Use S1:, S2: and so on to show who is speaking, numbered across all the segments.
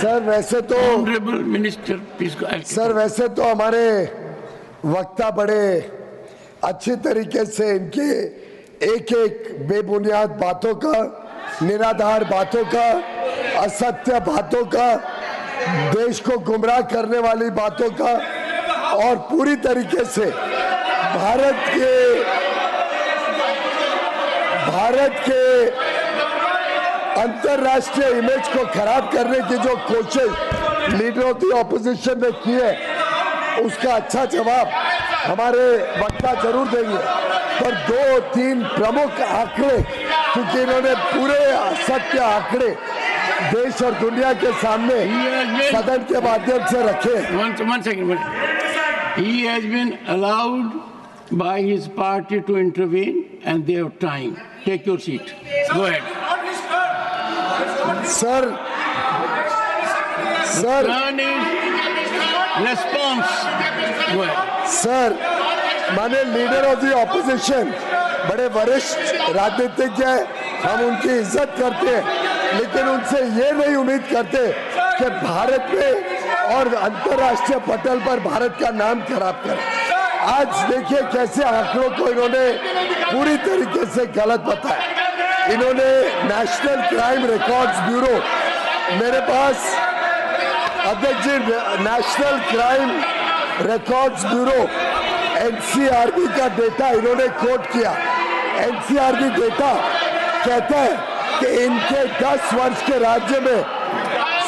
S1: Sir वैसे तो
S2: Honorable Minister, please go.
S1: Sir वैसे तो हमारे वक्ता बड़े अच्छी तरीके से इनके एक एक बेबुनियाद बातों का, निराधार बातों का, असत्य बातों का, देश को गुमराह करने वाली बातों का और पूरी तरीके से भारत के अंतर्राष्ट्रीय इमेज को खराब करने की जो कोशिश लीडर ऑफ द ऑपोजिशन ने की है, उसका अच्छा जवाब हमारे वक्ता जरूर देंगे। पर 2-3 प्रमुख आंकड़े, क्योंकि इन्होंने पूरे असत्य आंकड़े देश और दुनिया के सामने सदन के माध्यम से रखे।
S2: One second. He has been allowed by his party to intervene, and they have time. Take your seat. Go ahead.
S1: Sir.
S2: Turn is response. Go ahead.
S1: Sir, माने लीडर ऑफ द ऑपोजिशन बड़े वरिष्ठ राजनीतिज्ञ हैं, हम उनकी इज्जत करते हैं, लेकिन उनसे ये नहीं उम्मीद करते कि भारत में और अंतर्राष्ट्रीय पटल पर भारत का नाम खराब करें। आज देखिए कैसे आंकड़ों को इन्होंने पूरी तरीके से गलत बताया। इन्होंने नेशनल क्राइम रिकॉर्ड्स ब्यूरो, मेरे पास अध्यक्ष जी, national crime records bureau NCRB का डेटा इन्होंने कोट किया। एनसीआरबी डेटा कहता है कि इनके 10 वर्ष के राज्य में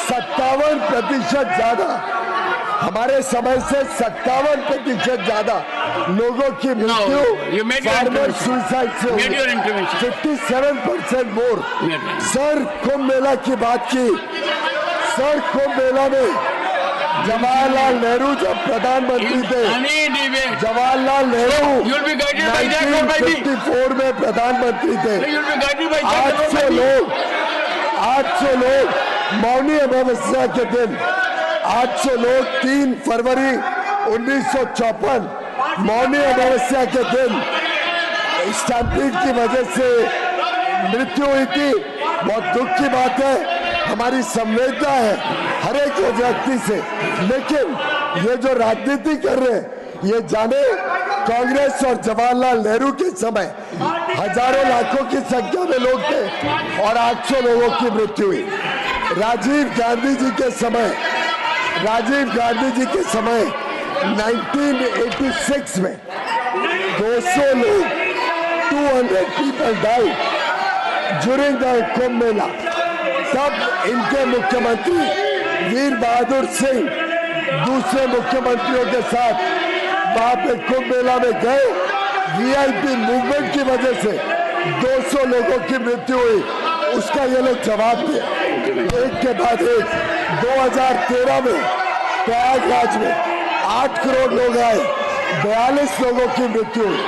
S1: 57% ज्यादा, हमारे समय से 57% ज्यादा लोगों की मृत्यु फार्मर सुसाइड से हुई, 57% मोर। सर कुंभ मेला की बात की, सर कुंभ मेला में जवाहरलाल नेहरू जब प्रधानमंत्री थे, जवाहरलाल नेहरू 1954 में प्रधानमंत्री थे। 800 लोग मौनी अमावस्या के दिन, 800 लोग 3 फरवरी 1954 मौनी अमावस्या के दिन स्टैम्पीड की वजह से मृत्यु हुई थी। बहुत दुख की बात है, हमारी संवेदना है हर एक व्यक्ति से, लेकिन ये जो राजनीति कर रहे हैं, ये जाने कांग्रेस और जवाहरलाल नेहरू के समय हजारों लाखों की संख्या में लोग थे और 800 लोगों की मृत्यु हुई। राजीव गांधी जी के समय 1986 में 200 लोग, 200 people died during the Kumbh Mela. तब इनके मुख्यमंत्री वीर बहादुर सिंह दूसरे मुख्यमंत्रियों के साथ वहां पे कुंभ मेला में गए। वीआईपी मूवमेंट की वजह से 200 लोगों की मृत्यु हुई, उसका ये लोग जवाब दिया एक के बाद एक। 2013 में प्रयागराज में 8 करोड़ लोग आए, 42 लोगों की मृत्यु हुई,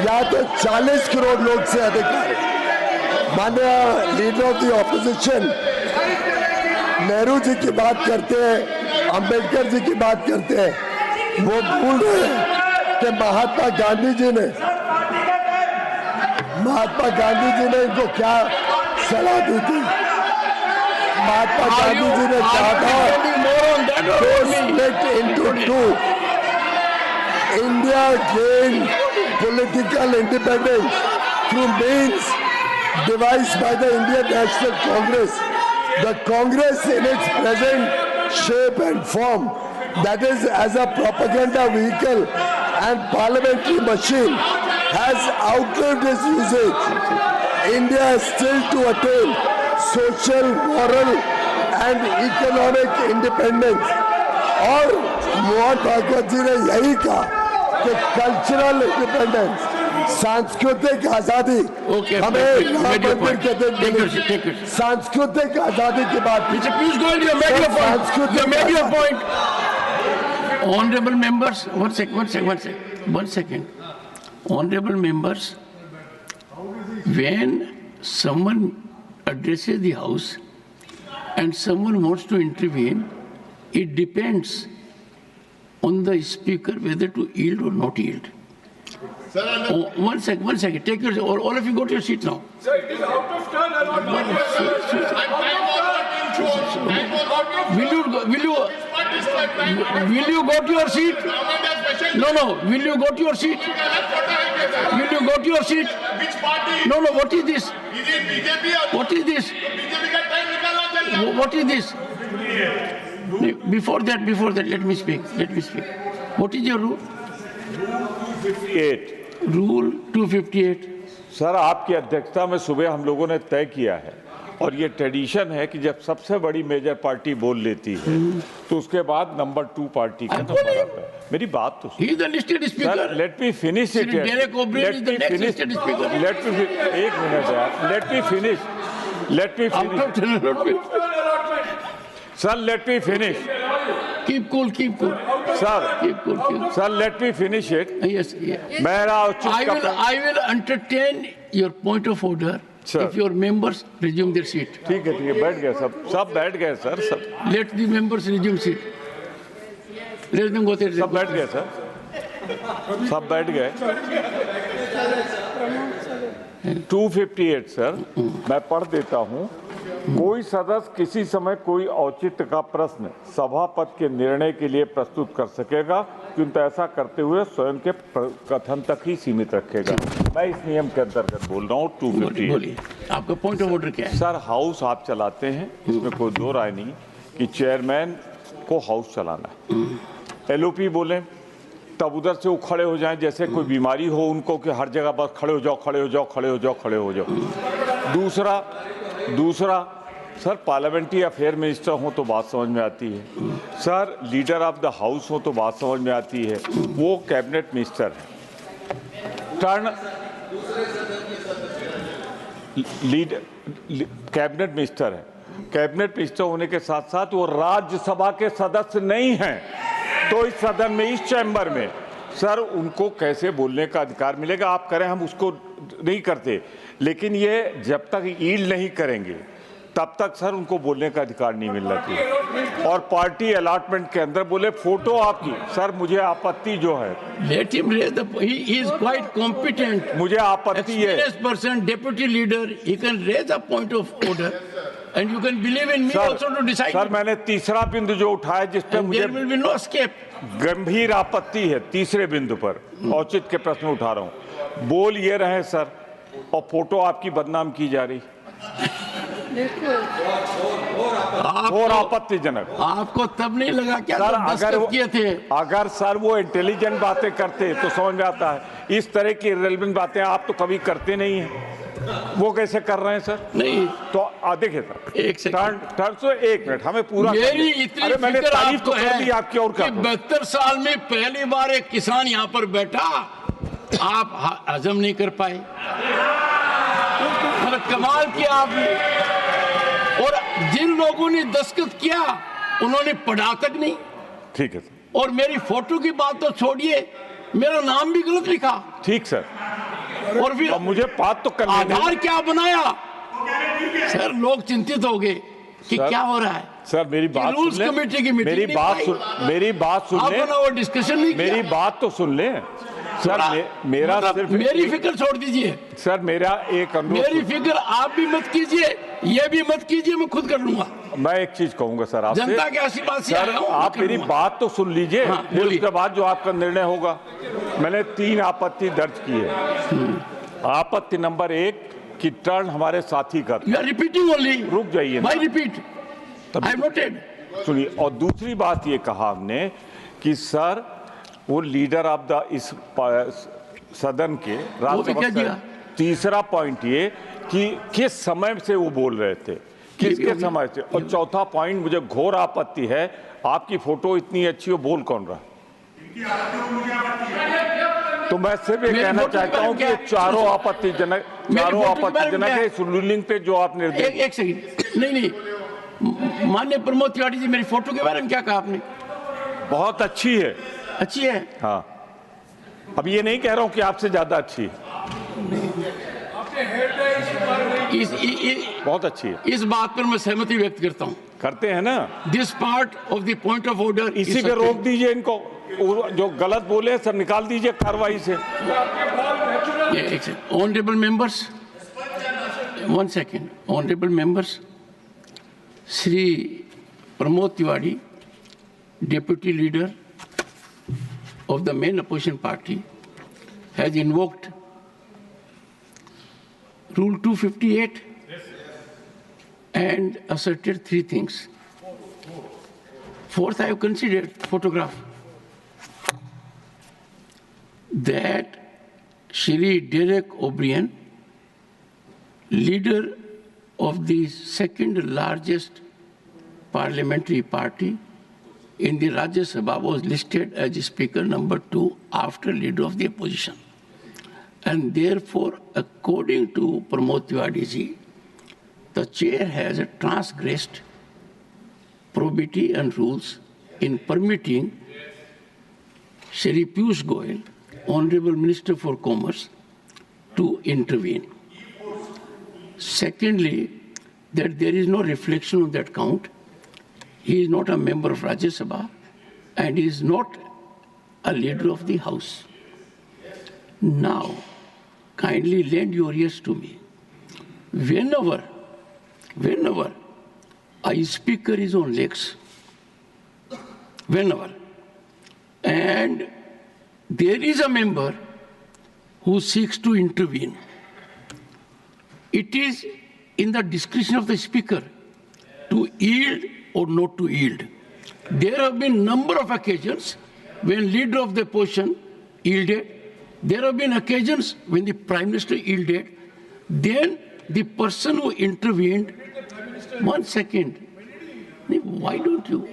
S1: या तो 40 करोड़ लोग से अधिक आए। माननीय leader of the opposition Nehru ji की बात करते हैं, अंबेडकर जी की बात करते हैं, वो भूल रहे हैं कि महात्मा गांधी जी ने इनको क्या सलाह दी थी। महात्मा गांधी जी ने कहा था split into two. India gained political independence through means devised by the Indian National Congress. The Congress in its present shape and form, that is as a propaganda vehicle and parliamentary machine, has outlived its usage. India has still to attain social, moral and economic independence. और मोहन भागवत जी ने यही कहा कि cultural independence, सांस्कृतिक आजादी हमें मंदिर के दिन मिली। सांस्कृतिक आजादी की बात
S2: Honorable members, one second. Honorable members, when someone addresses the house and someone wants to intervene, it depends on the speaker whether to yield or not yield. One second. Take your, all of you go to your seat now.
S3: Sir, it is out of turn.
S2: Will you go to your seat? No. Will you go to your seat? Will you go to your seat?
S3: Which party?
S2: No. What is this?
S3: Is it BJP or
S2: What is this?
S3: BJP का time निकालना चाहिए?
S2: What is this? Before that, let me speak. What is your rule?
S4: 258।
S2: Rule 258.
S4: Sir, आपकी अध्यक्षता में सुबह हम लोगों ने तय किया है और ये ट्रेडिशन है कि जब सबसे बड़ी मेजर पार्टी बोल लेती है तो उसके बाद नंबर 2 पार्टी का नंबर आता है। मेरी बात तो
S2: He is the listed speaker.
S4: Sir, let me finish it.
S2: Derek O'Brien is the next listed speaker.
S4: एक मिनट यार, let me finish sir, let me finish
S2: Keep cool.
S4: Sir, let me finish it.
S2: Yes.
S4: मेरा
S2: I will entertain your point of order
S4: Sir.
S2: if your members resume their seat.
S4: ठीक है, बैठ गए सब बैठ गए सर, सब
S2: Let the members resume seat. Let them go there.
S4: सब बैठ गए सर, सब बैठ गए। 258 सर, मैं पढ़ देता हूँ। कोई सदस्य किसी समय कोई औचित्य का प्रश्न सभापति के निर्णय के लिए प्रस्तुत कर सकेगा, किंतु ऐसा करते हुए स्वयं के कथन तक ही सीमित रखेगा। मैं इस नियम के अंतर्गत बोल रहा हूँ। 258।
S2: आपका पॉइंट ऑफ ऑर्डर क्या है?
S4: सर, हाउस आप चलाते हैं, इसमें कोई दो राय नहीं कि चेयरमैन को हाउस चलाना है। एलओपी बोले तब उधर से वो खड़े हो जाएं जैसे कोई बीमारी हो उनको कि हर जगह बस खड़े हो जाओ। दूसरा सर, पार्लियामेंट्री अफेयर मिनिस्टर हो तो बात समझ में आती है। Sir, leader of the house हो तो बात समझ में आती है। वो कैबिनेट मिनिस्टर है, कैबिनेट मिनिस्टर है। कैबिनेट मिनिस्टर होने के साथ साथ वो राज्यसभा के सदस्य नहीं हैं, तो इस सदन में, इस चैम्बर में सर उनको कैसे बोलने का अधिकार मिलेगा? आप करें, हम उसको नहीं करते, लेकिन ये जब तक ईल्ड नहीं करेंगे तब तक सर उनको बोलने का अधिकार नहीं मिलना चाहिए। और पार्टी अलॉटमेंट के अंदर बोले फोटो आपकी, सर मुझे आपत्ति जो है।
S2: Let him raise the. He is quite competent.
S4: मुझे आपत्ति है।
S2: Experienced person, deputy leader, he can raise a point of order, and you can believe in me also to decide.
S4: Sir, मैंने तीसरा बिंदु जो उठाया जिसपे मुझे
S2: there will be no escape.
S4: गंभीर आपत्ति है, तीसरे बिंदु पर औचित्य के प्रश्न उठा रहा हूँ। बोल ये रहे सर, और फोटो आपकी बदनाम की जा रही, और आपत्तिजनक।
S2: आपको तब नहीं लगा क्या
S4: सर?
S2: अगर
S4: सर वो इंटेलिजेंट बातें करते तो समझ में आता है। इस तरह की इररिलेवेंट बातें आप तो कभी करते नहीं हैं, वो कैसे कर रहे हैं सर?
S2: नहीं
S4: तो देखिए सर,
S2: एक सेकंड,
S4: टर्न से 1 मिनट हमें पूरा।
S2: मेरी इतनी
S4: मैंने
S2: फिक्र
S4: तारीफ तो
S2: आपको
S4: कर दी आपकी, और क्या
S2: 72 साल में पहली बार एक किसान यहाँ पर बैठा, आप हजम नहीं कर पाए। मतलब कमाल किया आपने। और जिन लोगों ने दस्तखत किया उन्होंने पढ़ा तक नहीं।
S4: ठीक है सर।
S2: और मेरी फोटो की बात तो छोड़िए, मेरा नाम भी गलत लिखा।
S4: ठीक सर।
S2: और फिर
S4: मुझे बात तो करने
S2: आधार क्या बनाया? सर, लोग चिंतित हो गए कि क्या हो रहा है।
S4: सर, मेरी बात
S2: रूल्स कमेटी की मीटिंग,
S4: मेरी बात सुन ले।
S2: वो डिस्कशन नहीं,
S4: मेरी बात तो सुन ले सर। मेरा सिर्फ
S2: मेरी फिक्र छोड़ दीजिए
S4: सर। मेरा एक अनुरोध,
S2: मेरी फिक्र आप भी मत कीजिए, ये भी मत कीजिए, मैं खुद कर लूंगा।
S4: मैं एक चीज कहूंगा सर आपसे,
S2: जनता के आशीर्वाद से
S4: सर, आप मेरी बात तो सुन लीजिए।
S2: हाँ,
S4: फिर उसके बाद जो आपका निर्णय होगा। मैंने 3 आपत्ति दर्ज की है। आपत्ति नंबर 1 कि टर्न हमारे साथी का।
S2: You are repeating only.
S4: रुक जाइए,
S2: भाई रिपीट, आई नोटेड।
S4: सुनिए। और दूसरी बात ये कहा हमने कि सर वो लीडर ऑफ द इस सदन के राज्यसभा। तीसरा पॉइंट ये कि किस समय से वो बोल रहे थे, किसके समय से। और चौथा पॉइंट, मुझे घोर आपत्ति है, आपकी फोटो इतनी अच्छी हो, बोल कौन रहा? तो मैं सिर्फ ये कहना चाहता हूँ कि चारों आपत्तिजनक है इस रूलिंग पे जो आप निर्देश।
S2: एक सेकंड, नहीं, माननीय प्रमोद तिवारी जी, मेरी फोटो के बारे में क्या कहा आपने?
S4: बहुत अच्छी है।
S2: अच्छी है?
S4: हाँ, अब ये नहीं कह रहा हूँ कि आपसे ज्यादा अच्छी है। बहुत अच्छी है।
S2: इस बात पर मैं सहमति व्यक्त करता हूँ।
S4: करते हैं ना।
S2: This part of the point of order,
S4: इसी पे रोक दीजिए इनको, जो गलत बोले सब निकाल दीजिए कार्रवाई से।
S2: Honourable members, 1 second, honourable members, Sri Pramod Tiwari, Deputy Leader of the main opposition party, has invoked Rule 258 and asserted three things. Fourth, I have considered photograph that Shri Derek O'Brien, leader of the second largest parliamentary party in the Rajya Sabha, was listed as speaker number 2 after leader of the opposition. And therefore, according to Pramod Tiwari ji, the chair has transgressed probity and rules in permitting Shri Piyush Goyal, Honorable Minister for Commerce, to intervene. Secondly, that there is no reflection on that count. He is not a member of Rajya Sabha and he is not a leader of the House. Now, kindly lend your ears to me. Whenever a speaker is on legs, and there is a member who seeks to intervene, it is in the discretion of the speaker to yield or not to yield. There have been number of occasions when leader of the opposition yielded. There have been occasions when the Prime Minister yielded. Then the person who intervened, 1 second, why don't you?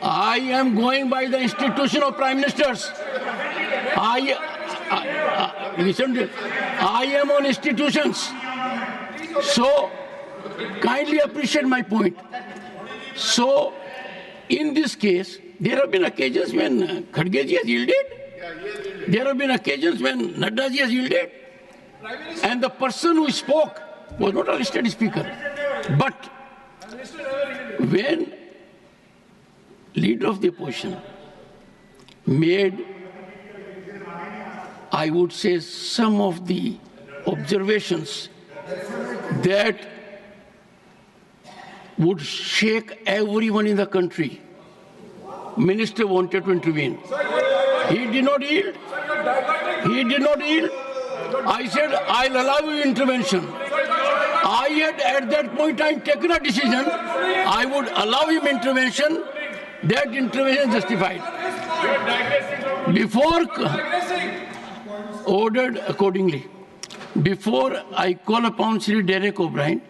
S2: I am going by the institution of Prime Ministers. Listen to it. I am on institutions. So, kindly appreciate my point. So, in this case, there have been occasions when Khadge ji has yielded. There have been occasions when Nadda ji has yielded. And the person who spoke was not a listed speaker. But when leader of the opposition made, I would say, some of the observations that would shake everyone in the country, Minister wanted to intervene. He did not yield. I said, I'll allow you intervention. I had at that point in time taken a decision. I would allow him intervention. That intervention is justified. Before ordered accordingly. Before I call upon Sri Derek O'Brien,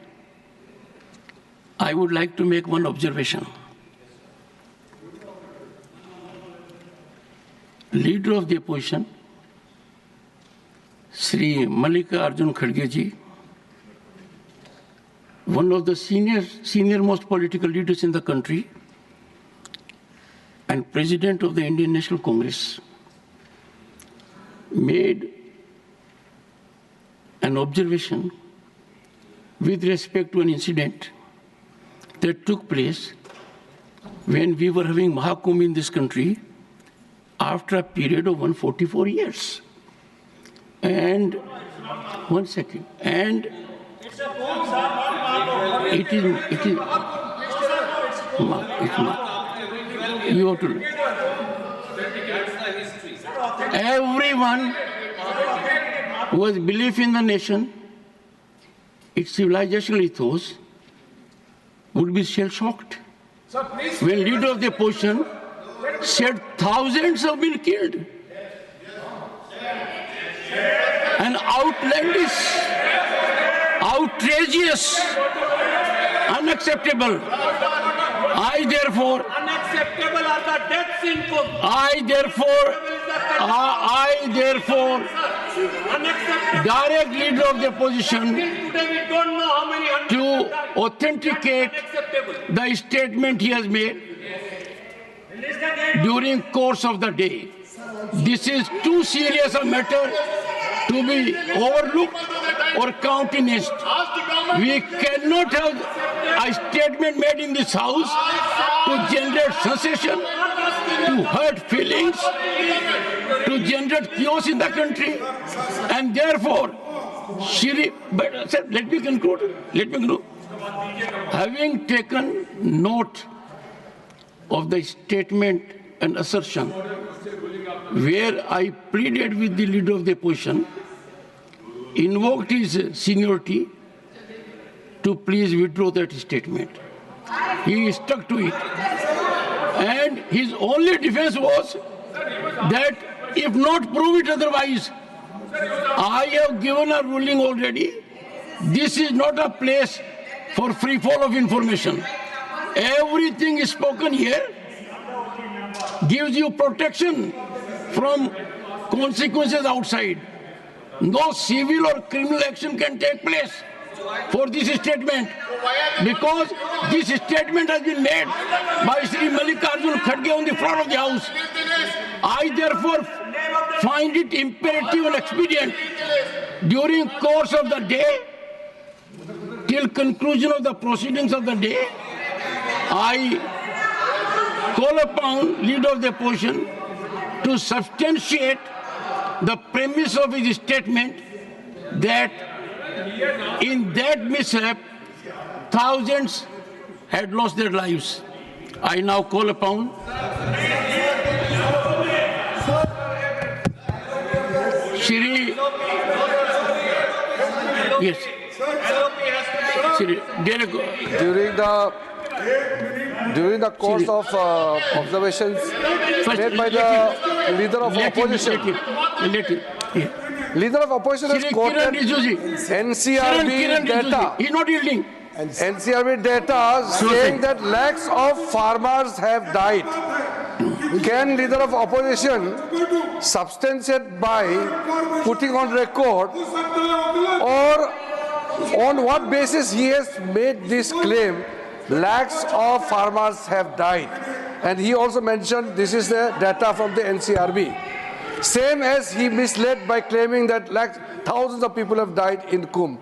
S2: I would like to make one observation. Leader of the opposition, Sri Mallikarjun Kharge ji, one of the senior-most political leaders in the country and President of the Indian National Congress, made an observation with respect to an incident that took place when we were having Mahakumbh in this country after a period of 144 years. And, 1 second, and it is, you have to, everyone who has belief in the nation, its civilizational ethos, would be shell-shocked. When leader of the opposition said thousands have been killed. And outlandish, outrageous, unacceptable. I therefore,
S5: unacceptable are the deaths in Kumbh.
S2: I therefore, direct leader of the opposition
S5: Today we don't know how many hundred
S2: to authenticate the statement he has made during course of the day. This is too serious a matter to be overlooked or countenanced. We cannot have a statement made in this house to generate sensation, to hurt feelings, to generate chaos in the country, and therefore Shri, but sir, let me conclude. Having taken note of the statement and assertion where I pleaded with the leader of the opposition, invoked his seniority to please withdraw that statement. He stuck to it. And his only defense was that if not prove it otherwise, I have given a ruling already. This is not a place for free fall of information. Everything is spoken here gives you protection from consequences outside. No civil or criminal action can take place for this statement, because this statement has been made by Sri Mallikarjun Kharge on the floor of the House. I therefore find it imperative and expedient during course of the day, till conclusion of the proceedings of the day, I call upon leader of the opposition to substantiate the premise of his statement that in that mishap, thousands had lost their lives. I now call upon Shri, yes, Shri Derek.
S6: During the course of observations made by the leader of opposition, leader of opposition has quoted NCRB data.
S2: He's not yielding.
S6: NCRB data saying that lakhs of farmers have died. Can leader of opposition substantiate by putting on record, or on what basis he has made this claim? Lakhs of farmers have died. And he also mentioned this is the data from the NCRB. Same as he misled by claiming that thousands of people have died in Kumbh.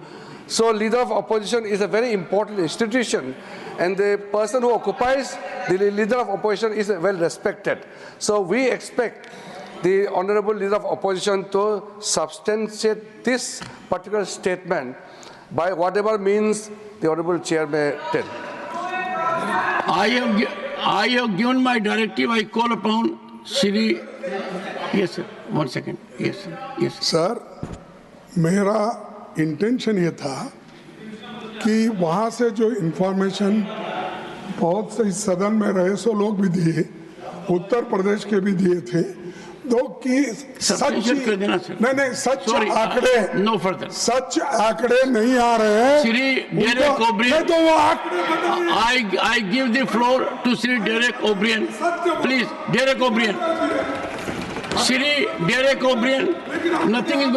S6: So leader of opposition is a very important institution, and the person who occupies the leader of opposition is well respected. So we expect the honorable leader of opposition to substantiate this particular statement by whatever means the honorable chair may tell.
S2: I have given my directive. I call upon Shri. Yes, sir. 1 second. Yes, sir. Yes.
S7: Sir, मेरा intention ये था कि वहाँ से जो information बहुत से सदन में रहे सो लोग भी दिए, उत्तर प्रदेश के भी दिए थे, तो कि सच आंकड़े
S2: नो फर्दर
S7: सच आंकड़े नहीं आ रहे हैं
S2: श्री डेरेक ओब्रियन,
S7: तो वो आंकड़े
S2: I give the floor to Shri Derek O'Brien. Please, Derek O'Brien. Shri Derek O'Brien, nothing is